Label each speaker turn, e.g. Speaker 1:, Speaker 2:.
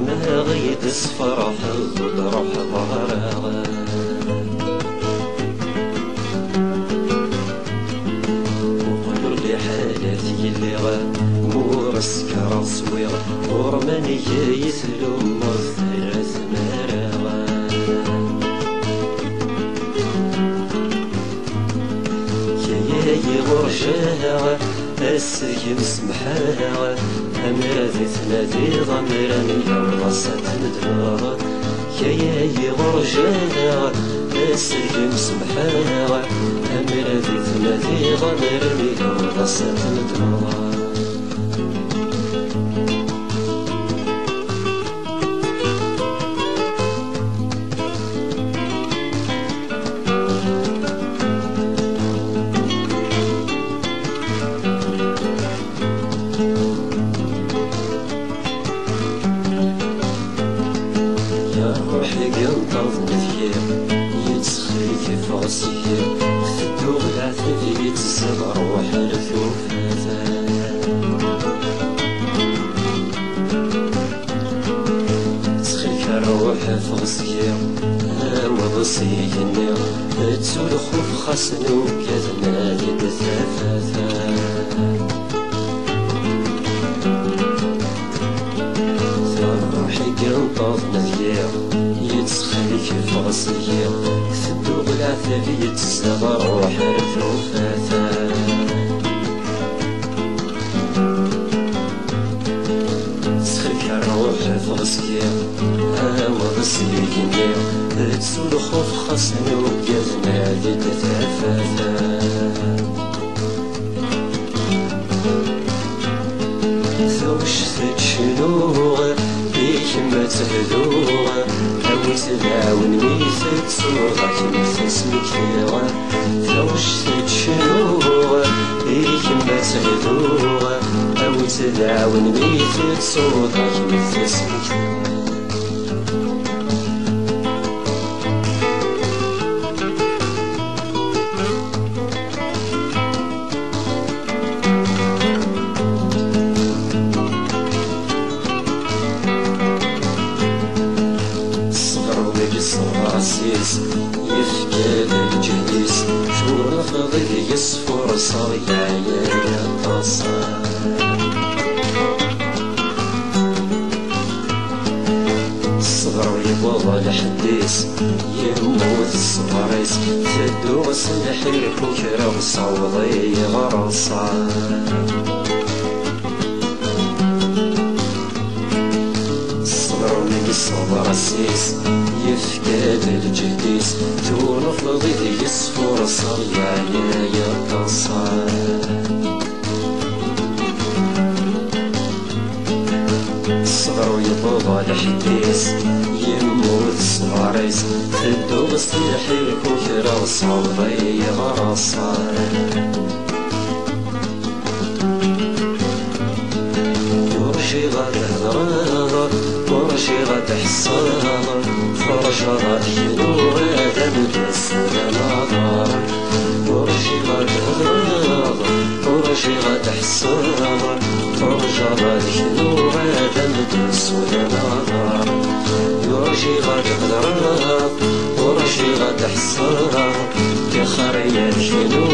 Speaker 1: ضماغي تصفرح وتروح ظهرها وقولوا لي حالاتي اللي مورس كرصويغ ورماني يسلم مصير زمارها يا غرجاها السجن سمحاها أمراضي تنادي ضميراني وصات مدمرة يا غرجاها السجن سمحاها أمراضي تنادي ضميراني وصات مدمرة وصيني تسولخ بخصنو كذنا يتزافاتا روحي قنطاض نذير يتسخيك فغصير ثدو بالعثر يتسغى روح رثوفاتا تسخيك روح فغصير وصيني تسولخ بخصنو كذنا يتزافاتا ثوش تشنوغ بيك ما تهدوغ أو تداون ميث تصوغك مثل سمكيغ ثوش تشنوغ بيك ما تهدوغ أو تداون ميث تصوغك مثل سمكيغ يفكاد الجليس شو رفضي يصفر صريع يتصل الصغر يبغى الحديث يموت الصغريس تدوس الحرك وكرم صوضي غرصا الصغر الصغر السيس يفكاد الجديس تولف ضيدي يصفر صريع يتصل الصغر يبغى الحديث يموت الصغريس تدوس الحرك وكرا صوضي غرصا ورشي غاد ورشي غاد حصاها فرشا غاد ينو غادا مدس نظر ورشي غاد ورشي غاد حصاها فرشا غاد ينو غادا مدس نظر ورشي غاد ورشي غاد حصاها يا خريات ينو